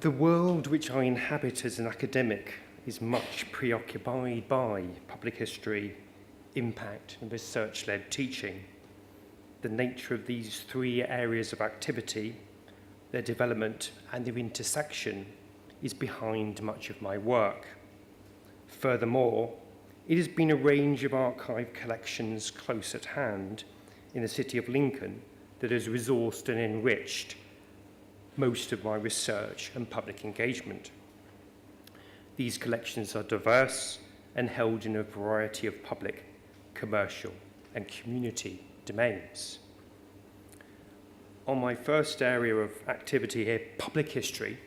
The world which I inhabit as an academic is much preoccupied by public history, impact, and research-led teaching. The nature of these three areas of activity, their development and their intersection, is behind much of my work. Furthermore, it has been a range of archive collections close at hand in the city of Lincoln that has resourced and enriched most of my research and public engagement. These collections are diverse and held in a variety of public, commercial, and community domains. On my first area of activity here, public history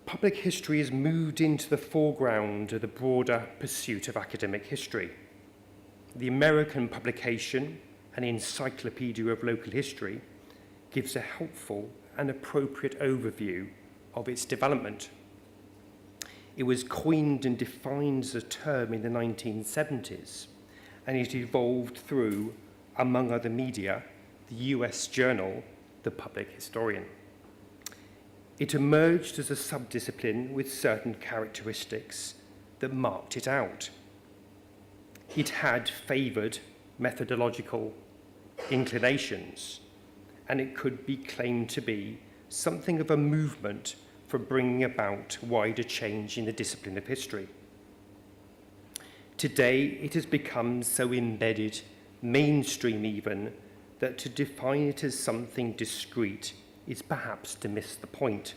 has moved into the foreground of the broader pursuit of academic history. The American publication, An Encyclopedia of Local History, gives a helpful and appropriate overview of its development. It was coined and defined as a term in the 1970s, and it evolved through, among other media, the US journal, The Public Historian. It emerged as a subdiscipline with certain characteristics that marked it out. It had favoured methodological inclinations, and it could be claimed to be something of a movement for bringing about wider change in the discipline of history. Today, it has become so embedded, mainstream even, that to define it as something discrete is perhaps to miss the point.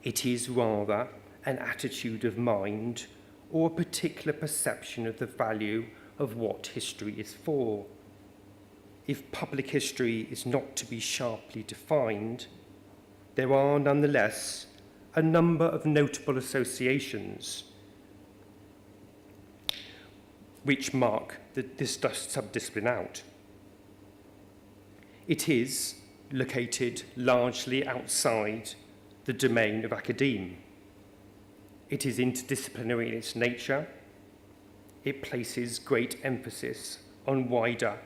It is rather an attitude of mind or a particular perception of the value of what history is for. If public history is not to be sharply defined, there are nonetheless a number of notable associations which mark this subdiscipline out. It is located largely outside the domain of academe. It is interdisciplinary in its nature. It places great emphasis on wider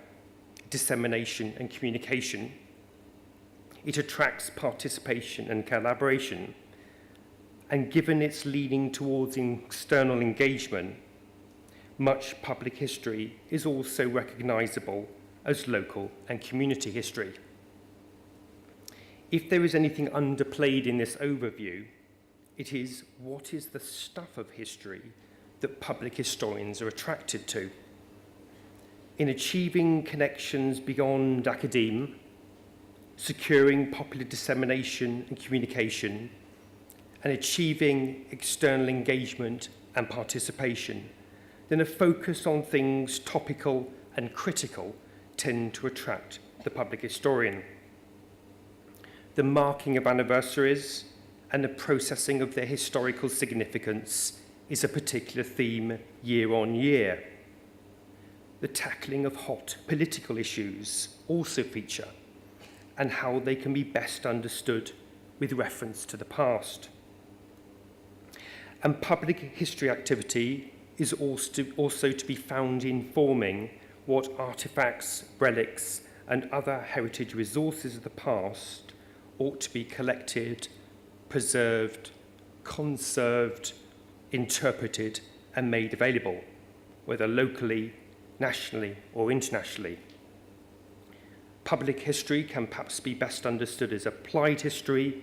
dissemination and communication. It attracts participation and collaboration, and given its leaning towards external engagement, much public history is also recognizable as local and community history. If there is anything underplayed in this overview, it is what is the stuff of history that public historians are attracted to. In achieving connections beyond academe, securing popular dissemination and communication, and achieving external engagement and participation, then a focus on things topical and critical tend to attract the public historian. The marking of anniversaries and the processing of their historical significance is a particular theme year on year. The tackling of hot political issues also feature, and how they can be best understood with reference to the past. And public history activity is also to be found in forming what artifacts, relics, and other heritage resources of the past ought to be collected, preserved, conserved, interpreted, and made available, whether locally, nationally, or internationally. Public history can perhaps be best understood as applied history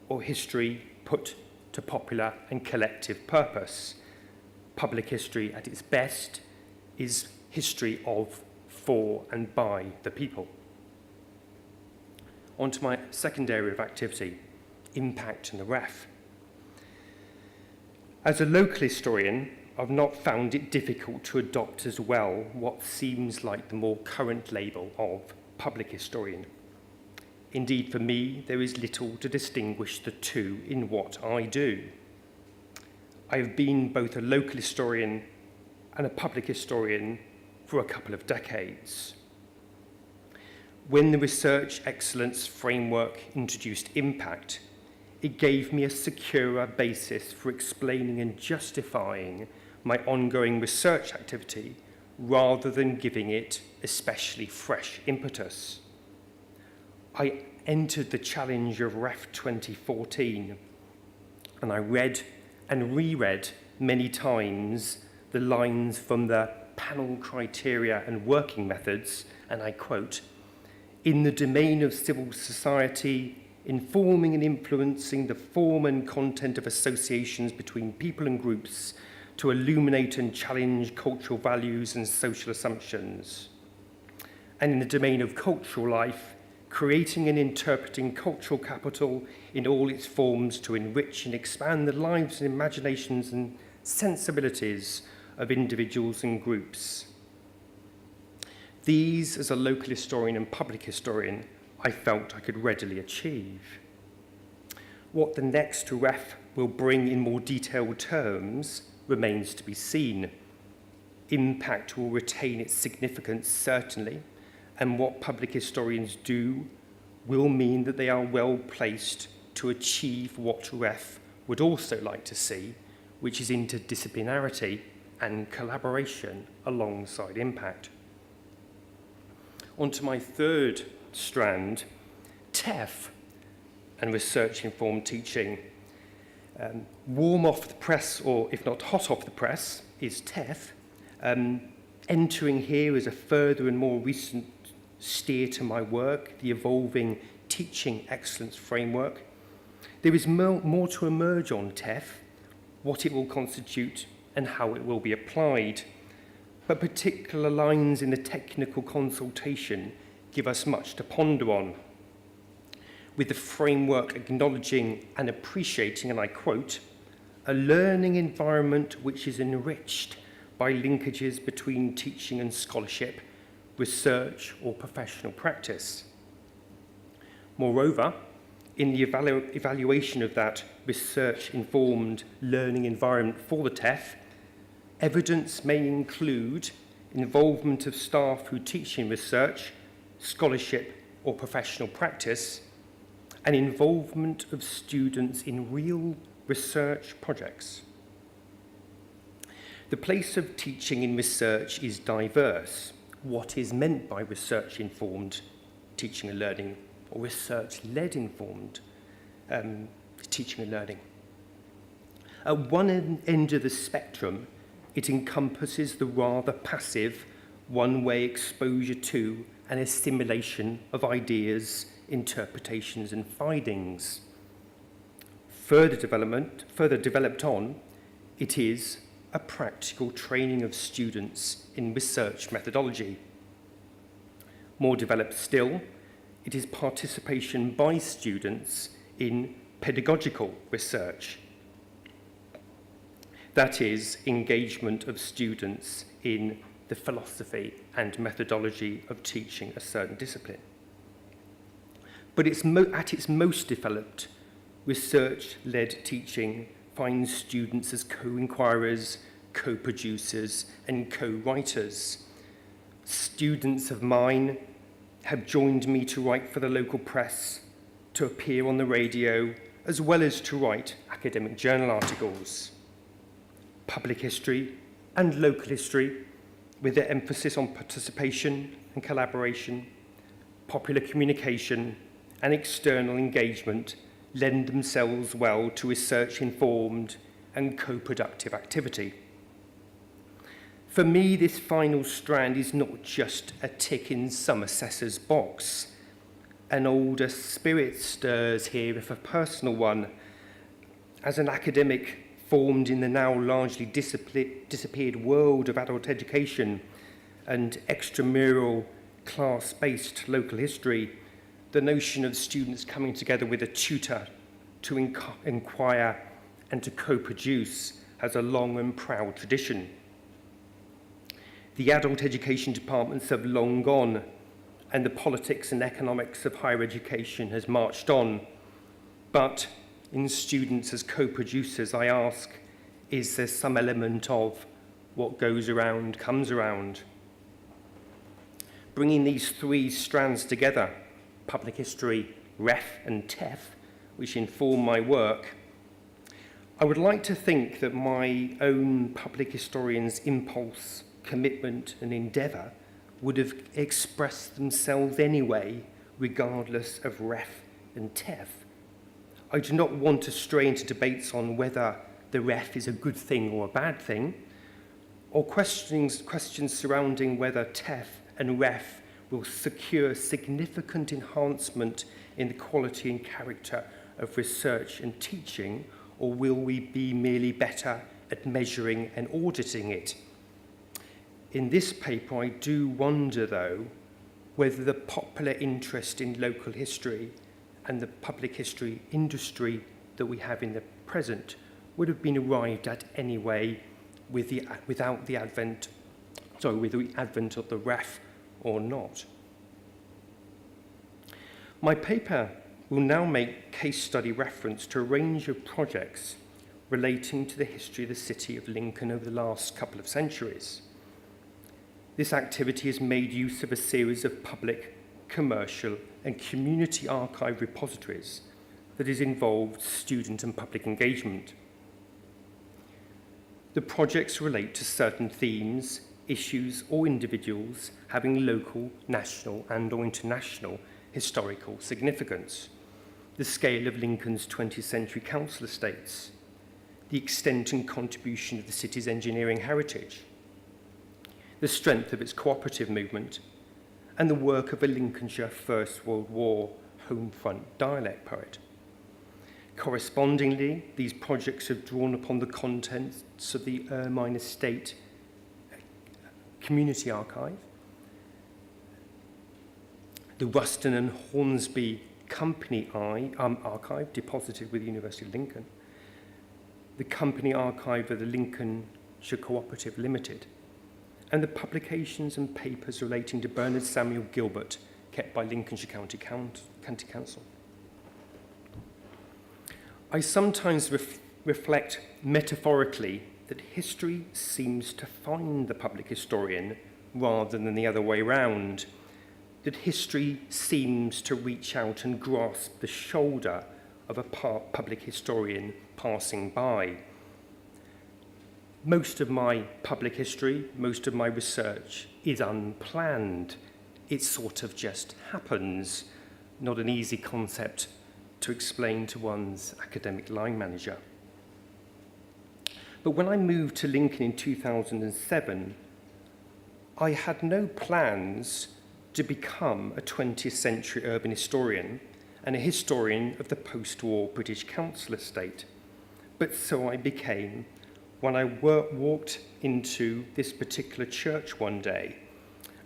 or history put to popular and collective purpose. Public history at its best is history of, for, and by the people. On to my second area of activity, impact and the ref. As a local historian, I've not found it difficult to adopt as well what seems like the more current label of public historian. Indeed, for me, there is little to distinguish the two in what I do. I have been both a local historian and a public historian for a couple of decades. When the Research Excellence Framework introduced impact, it gave me a securer basis for explaining and justifying my ongoing research activity rather than giving it especially fresh impetus. I entered the challenge of REF 2014, and I read and reread many times the lines from the panel criteria and working methods, and I quote, "In the domain of civil society, informing and influencing the form and content of associations between people and groups to illuminate and challenge cultural values and social assumptions. And in the domain of cultural life, creating and interpreting cultural capital in all its forms to enrich and expand the lives and imaginations and sensibilities of individuals and groups." These, as a local historian and public historian, I felt I could readily achieve. What the next REF will bring in more detailed terms remains to be seen. Impact will retain its significance, certainly, and what public historians do will mean that they are well placed to achieve what REF would also like to see, which is interdisciplinarity and collaboration alongside impact. On to my third strand, TEF and research-informed teaching. Warm off the press, or if not hot off the press, is TEF. Entering here is a further and more recent steer to my work, the evolving teaching excellence framework. There is more to emerge on TEF, what it will constitute and how it will be applied. But particular lines in the technical consultation give us much to ponder on, with the framework acknowledging and appreciating, and I quote, "a learning environment which is enriched by linkages between teaching and scholarship, research or professional practice." Moreover, in the evaluation of that research-informed learning environment for the TEF, evidence may include involvement of staff who teach in research, scholarship or professional practice, and involvement of students in real research projects. The place of teaching in research is diverse. What is meant by research-informed teaching and learning, or research-led informed teaching and learning? At one end of the spectrum, it encompasses the rather passive one-way exposure to and assimilation of ideas, interpretations and findings. Further developed on, it is a practical training of students in research methodology. More developed still, it is participation by students in pedagogical research. That is, engagement of students in the philosophy and methodology of teaching a certain discipline. But at its most developed, research-led teaching finds students as co-inquirers, co-producers, and co-writers. Students of mine have joined me to write for the local press, to appear on the radio, as well as to write academic journal articles. Public history and local history, with their emphasis on participation and collaboration, popular communication, and external engagement, lend themselves well to research-informed and co-productive activity. For me, this final strand is not just a tick in some assessor's box. An older spirit stirs here, if a personal one. As an academic formed in the now largely disappeared world of adult education and extramural class-based local history, the notion of students coming together with a tutor to inquire and to co-produce has a long and proud tradition. The adult education departments have long gone, and the politics and economics of higher education has marched on. But in students as co-producers, I ask, is there some element of what goes around comes around? Bringing these three strands together, public history, REF and TEF, which inform my work, I would like to think that my own public historian's impulse, commitment and endeavour would have expressed themselves anyway regardless of ref and tef. I do not want to stray into debates on whether the ref is a good thing or a bad thing, or questions surrounding whether tef and ref will secure significant enhancement in the quality and character of research and teaching, or will we be merely better at measuring and auditing it? In this paper, I do wonder, though, whether the popular interest in local history and the public history industry that we have in the present would have been arrived at anyway with the advent of the ref or not. My paper will now make case study reference to a range of projects relating to the history of the city of Lincoln over the last couple of centuries. This activity has made use of a series of public, commercial, and community archive repositories that has involved student and public engagement. The projects relate to certain themes, issues, or individuals having local, national, and/or international historical significance. The scale of Lincoln's 20th century council estates, the extent and contribution of the city's engineering heritage, the strength of its cooperative movement, and the work of a Lincolnshire First World War home front dialect poet. Correspondingly, these projects have drawn upon the contents of the Ermine Estate Community Archive, the Ruston and Hornsby Company Archive, deposited with the University of Lincoln, the Company Archive of the Lincolnshire Cooperative Limited, and the publications and papers relating to Bernhard Samuel Gilbert, kept by Lincolnshire County Council. I sometimes reflect metaphorically that history seems to find the public historian rather than the other way round, that history seems to reach out and grasp the shoulder of a public historian passing by. Most of my public history, most of my research is unplanned. It sort of just happens, not an easy concept to explain to one's academic line manager. But when I moved to Lincoln in 2007, I had no plans to become a 20th century urban historian and a historian of the post-war British council estate. But so I became when I walked into this particular church one day,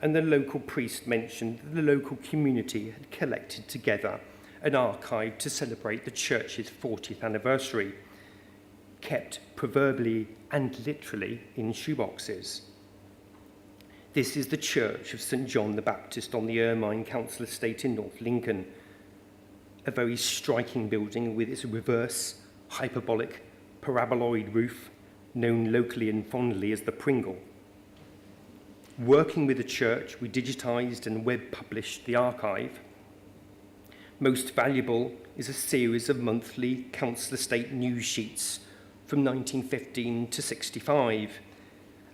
and the local priest mentioned that the local community had collected together an archive to celebrate the church's 40th anniversary, kept proverbially and literally in shoeboxes. This is the Church of St. John the Baptist on the Ermine Council Estate in North Lincoln, a very striking building with its reverse, hyperbolic, paraboloid roof, known locally and fondly as the Pringle. Working with the church, we digitised and web-published the archive. Most valuable is a series of monthly council estate news sheets from 1915 to 65,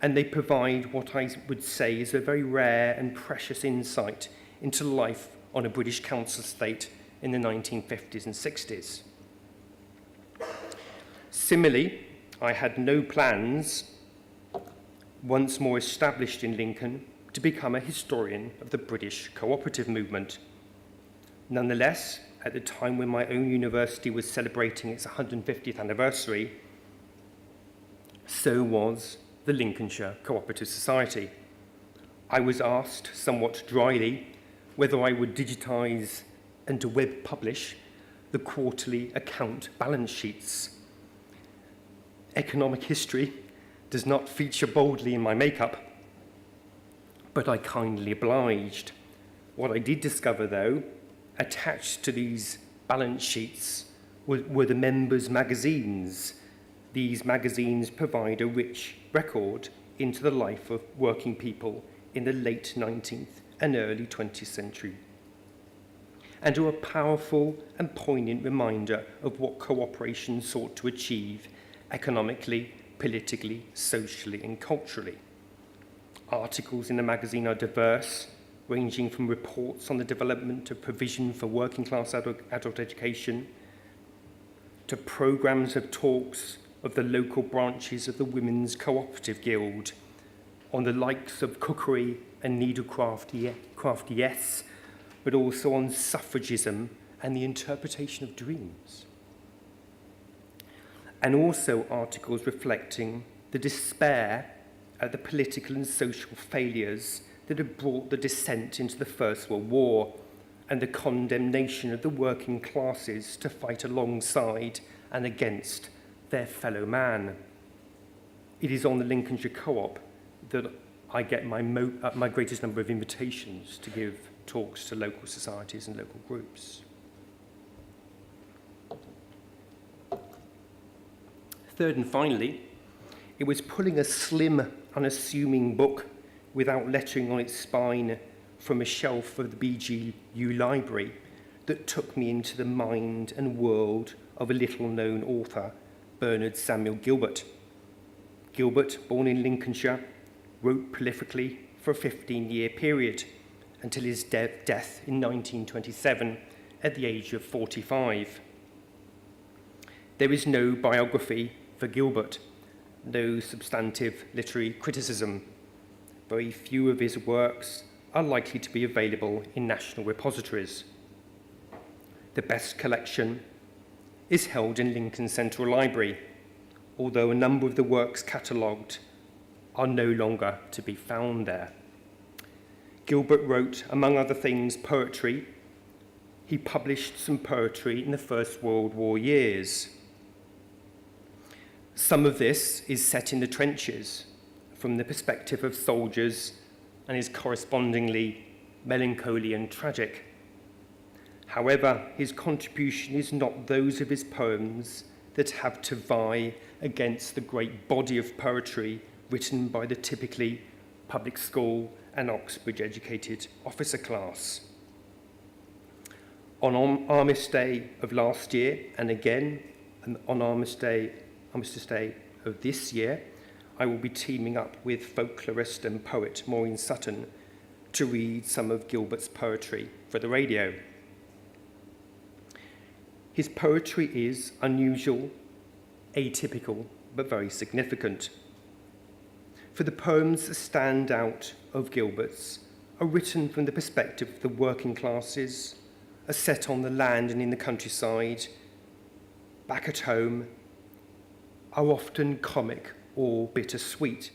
and they provide what I would say is a very rare and precious insight into life on a British council estate in the 1950s and 60s. Similarly, I had no plans, once more established in Lincoln, to become a historian of the British cooperative movement. Nonetheless, at the time when my own university was celebrating its 150th anniversary, so was the Lincolnshire Cooperative Society. I was asked, somewhat dryly, whether I would digitise and to web publish the quarterly account balance sheets. Economic history does not feature boldly in my makeup, but I kindly obliged. What I did discover, though, attached to these balance sheets were the members' magazines. These magazines provide a rich record into the life of working people in the late 19th and early 20th century, and are a powerful and poignant reminder of what cooperation sought to achieve economically, politically, socially, and culturally. Articles in the magazine are diverse, ranging from reports on the development of provision for working class adult education, to programmes of talks of the local branches of the Women's Cooperative Guild on the likes of cookery and needlecraft, yes, but also on suffragism and the interpretation of dreams. And also articles reflecting the despair at the political and social failures that had brought the descent into the First World War and the condemnation of the working classes to fight alongside and against their fellow man. It is on the Lincolnshire Co-op that I get my greatest number of invitations to give talks to local societies and local groups. Third and finally, it was pulling a slim, unassuming book without lettering on its spine from a shelf of the BGU library that took me into the mind and world of a little-known author, Bernhard Samuel Gilbert. Gilbert, born in Lincolnshire, wrote prolifically for a 15-year period until his death in 1927 at the age of 45. There is no biography for Gilbert, no substantive literary criticism. Very few of his works are likely to be available in national repositories. The best collection is held in Lincoln Central Library, although a number of the works catalogued are no longer to be found there. Gilbert wrote, among other things, poetry. He published some poetry in the First World War years. Some of this is set in the trenches from the perspective of soldiers and is correspondingly melancholy and tragic. However, his contribution is not those of his poems that have to vie against the great body of poetry written by the typically public school and Oxbridge-educated officer class. On Armistice Day of last year, and again on Armistice Day of this year, I will be teaming up with folklorist and poet Maureen Sutton to read some of Gilbert's poetry for the radio. His poetry is unusual, atypical, but very significant. For the poems that stand out of Gilbert's are written from the perspective of the working classes, are set on the land and in the countryside, back at home, are often comic or bittersweet.